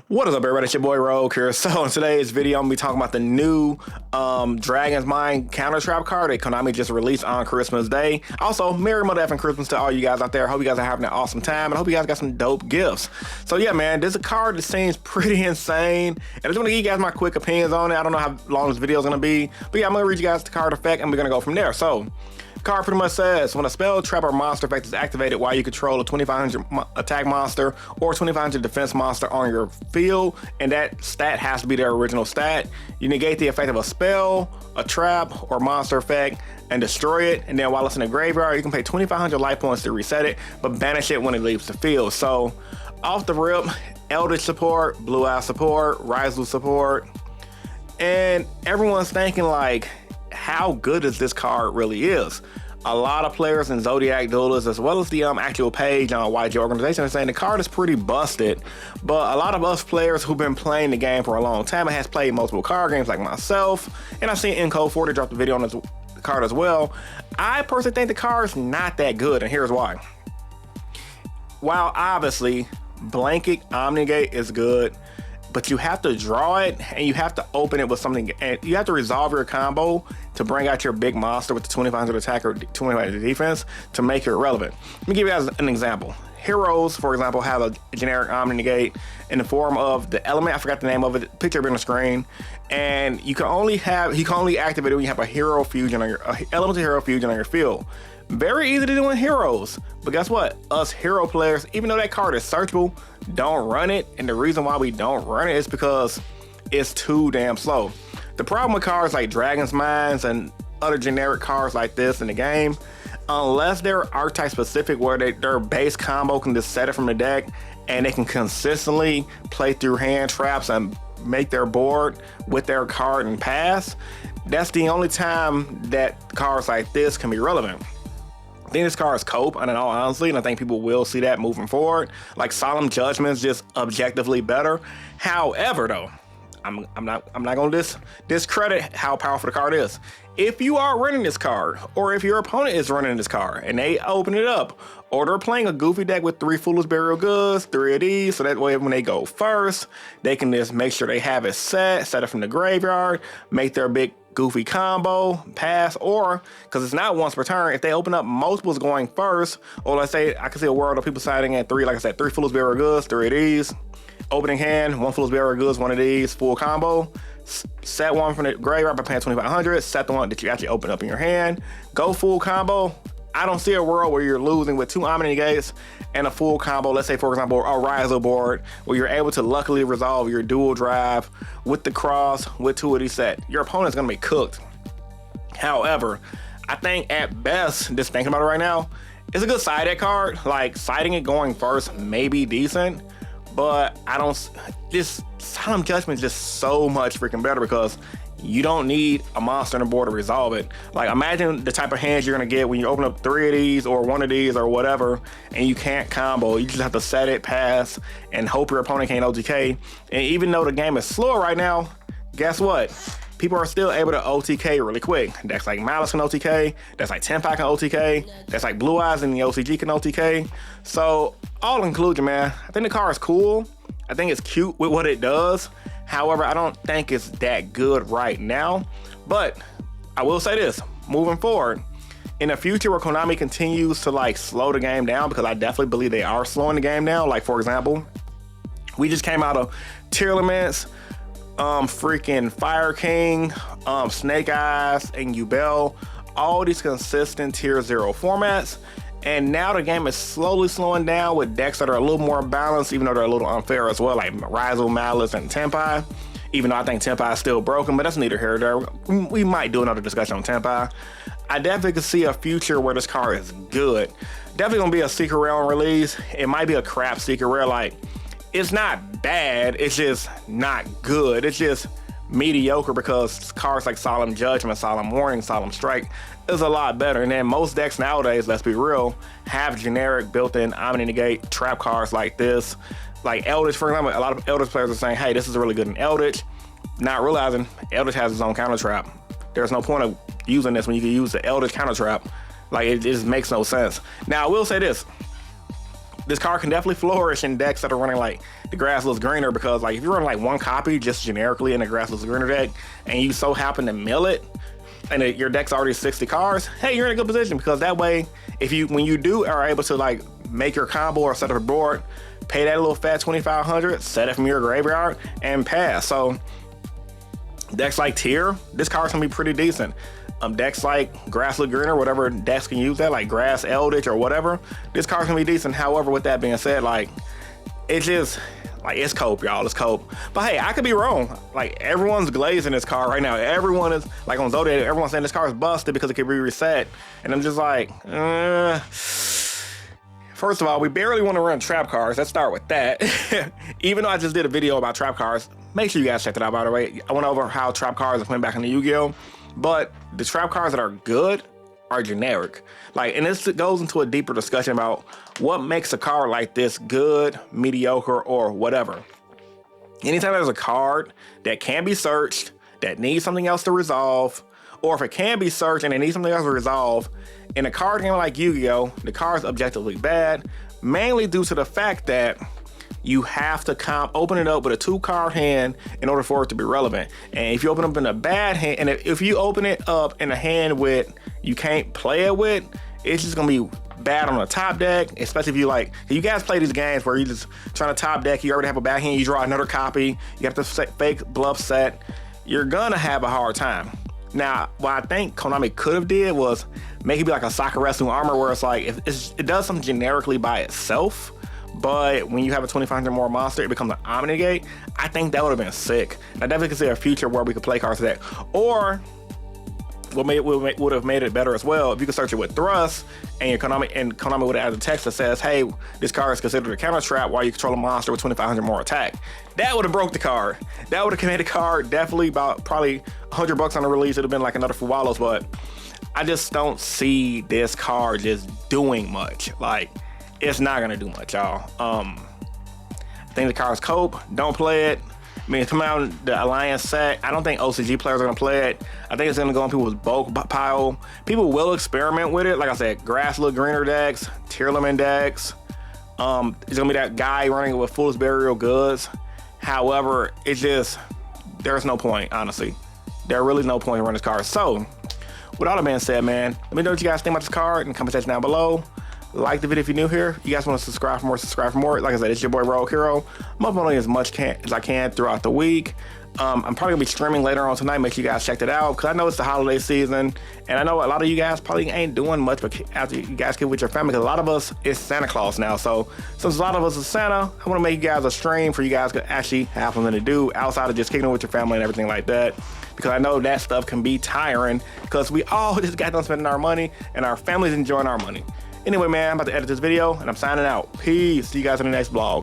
What is up, everybody? It's your boy Rogue here. So in today's video, I'm gonna be talking about the new Dragon's Mind counter trap card that Konami just released on Christmas Day. Also, Merry Mother effing Christmas to all you guys out there. Hope you guys are having an awesome time, and I hope you guys got some dope gifts. So yeah, man, this is a card that seems pretty insane, and I just want to give you guys my quick opinions on it. I don't know how long this video is gonna be, but yeah, I'm gonna read you guys the card effect, and we're gonna go from there. So. Card pretty much says, when a spell, trap, or monster effect is activated while you control a 2500 attack monster or 2500 defense monster on your field, and that stat has to be their original stat, you negate the effect of a spell, a trap, or monster effect and destroy it, and then while it's in the graveyard, you can pay 2500 life points to reset it, but banish it when it leaves the field. So, off the rip, Eldritch support, Blue Eye support, Ryzu support, and everyone's thinking like, how good is this card really is. A lot of players in Zodiac Duelists, as well as the actual page on YG Organization, are saying the card is pretty busted, but a lot of us players who've been playing the game for a long time and has played multiple card games like myself, and I've seen Encode 40 drop the video on this card as well, I personally think the card is not that good, and here's why. While obviously Blanket Omni-Negate is good, but you have to draw it and you have to open it with something, and you have to resolve your combo to bring out your big monster with the 2500 attack or 2500 defense to make it relevant. Let me give you guys an example. Heroes, for example, have a generic Omni-Negate in the form of the element, I forgot the name of it, picture it on the screen, and you can only activate it when you have a hero fusion on your elemental hero fusion on your field. Very easy to do in Heroes, but guess what? Us hero players, even though that card is searchable, don't run it, and the reason why we don't run it is because it's too damn slow. The problem with cards like Dragon's Minds and other generic cards like this in the game, unless they're archetype specific where their base combo can just set it from the deck and they can consistently play through hand traps and make their board with their card and pass, that's the only time that cards like this can be relevant. I think this card is cope, and in all honesty, and I think people will see that moving forward. Like Solemn Judgment is just objectively better. However, though, I'm not gonna discredit how powerful the card is. If you are running this card, or if your opponent is running this card and they open it up, or they're playing a goofy deck with 3 Foolish Burial Goods, 3 of these, so that way when they go first, they can just make sure they have it set it from the graveyard, make their big goofy combo, pass, or, because it's not once per turn, if they open up multiples going first, or let's say, I can see a world of people siding at 3, like I said, 3 Foolish Burial Goods, 3 of these, opening hand, 1 Foolish Burial Goods, 1 of these, full combo, set one from the graveyard by paying 2500, set the one that you actually open up in your hand, go full combo. I don't see a world where you're losing with 2 Omni-Negates and a full combo, let's say for example a Ryzo board, where you're able to luckily resolve your dual drive with the cross with 2 of these set. Your opponent's gonna be cooked. However, I think at best, just thinking about it right now, it's a good side deck card. Like siding it going first may be decent, but this Solemn Judgment is just so much freaking better because you don't need a monster on the board to resolve it. Like imagine the type of hands you're gonna get when you open up 3 of these or 1 of these or whatever, and you can't combo. You just have to set it, pass, and hope your opponent can't OTK. And even though the game is slow right now, guess what? People are still able to OTK really quick. That's like Malice can OTK, that's like Tenpai can OTK, that's like Blue Eyes and the OCG can OTK. So all inclusion, man, I think the card is cool. I think it's cute with what it does. However, I don't think it's that good right now. But I will say this, moving forward, in the future where Konami continues to like slow the game down, because I definitely believe they are slowing the game down. Like for example, we just came out of tier limits, freaking Fire King, Snake Eyes, and Yugioh, all these consistent tier 0 formats. And now the game is slowly slowing down with decks that are a little more balanced, even though they're a little unfair as well, like Ryzo, Malice, and Tenpai. Even though I think Tenpai is still broken, but that's neither here nor there. We might do another discussion on Tenpai. I definitely could see a future where this card is good. Definitely gonna be a Secret Realm release. It might be a crap Secret Rare. Like, it's not bad, it's just not good. It's just mediocre because cards like Solemn Judgment, Solemn Warning, Solemn Strike is a lot better. And then most decks nowadays, let's be real, have generic built-in Omni-Negate trap cards like this. Like Eldritch, for example, a lot of Eldritch players are saying, hey, this is really good in Eldritch, not realizing Eldritch has its own counter trap. There's no point of using this when you can use the Eldritch counter trap. Like, it just makes no sense. Now, I will say this. this card can definitely flourish in decks that are running like the grass looks greener, because like if you're running like one copy just generically in a grass looks greener deck and you so happen to mill it and your deck's already 60 cards, hey, you're in a good position, because that way when you do are able to like make your combo or set up a board, pay that little fat 2,500, set it from your graveyard and pass. So decks like Tier, this card's gonna be pretty decent. Decks like Grass Look Greener, whatever decks can use that, like Grass Eldritch or whatever, this card's gonna be decent. However, with that being said, like it's just like it's cope, y'all. It's cope. But hey, I could be wrong. Like everyone's glazing this card right now. Everyone is like on Zodiac, everyone's saying this card is busted because it can be reset. And I'm just like, first of all, we barely want to run trap cards. Let's start with that. Even though I just did a video about trap cards, make sure you guys check that out, by the way. I went over how trap cards are playing back in the Yu-Gi-Oh! But the trap cards that are good are generic. Like, and this goes into a deeper discussion about what makes a card like this good, mediocre, or whatever. Anytime there's a card that can be searched, that needs something else to resolve, or if it can be searched and it needs something else to resolve, in a card game like Yu-Gi-Oh!, the card's objectively bad, mainly due to the fact that you have to open it up with a 2-card hand in order for it to be relevant. And if you open up in a bad hand, and if you open it up in a hand with you can't play it with, it's just gonna be bad on the top deck, especially if you like, you guys play these games where you just trying to top deck, you already have a bad hand, you draw another copy, you have to fake bluff set, you're gonna have a hard time. Now, what I think Konami could have did was make it be like a Soccer Wrestling Armor, where it's like, it does something generically by itself, but when you have a 2,500 more monster, it becomes an Omni-Negate. I think that would have been sick. I definitely could see a future where we could play cards like that. Or what would have made it better as well, if you could search it with Thrust, and Konami would have added a text that says, hey, this card is considered a counter trap while you control a monster with 2,500 more attack. That would have broke the card. That would have made the card definitely about probably $100 on the release. It would have been like another Fuwalos, but I just don't see this card just doing much. Like, it's not gonna do much, y'all. I think the card's cope. Don't play it. I mean, it's coming out in the Alliance set. I don't think OCG players are gonna play it. I think it's gonna go in people's bulk pile. People will experiment with it. Like I said, Grass Look Greener decks, Tier Limit decks. It's gonna be that guy running with Fool's Burial Goods. However, it's just, there's no point, honestly. There really is no point in running this card. So, with all that being said, man, let me know what you guys think about this card in the comment section down below. Like the video if you're new here. You guys want to subscribe for more, subscribe for more. Like I said, it's your boy Rogue Hero. I'm uploading as much as I can throughout the week. I'm probably gonna be streaming later on tonight. Make sure you guys check it out, because I know it's the holiday season, and I know a lot of you guys probably ain't doing much but after you guys get with your family, because a lot of us is Santa Claus now. So since a lot of us is Santa, I want to make you guys a stream for you guys to actually have something to do outside of just kicking it with your family and everything like that, because I know that stuff can be tiring, because we all just got done spending our money and our families enjoying our money. Anyway, man, I'm about to edit this video and I'm signing out. Peace. See you guys in the next vlog.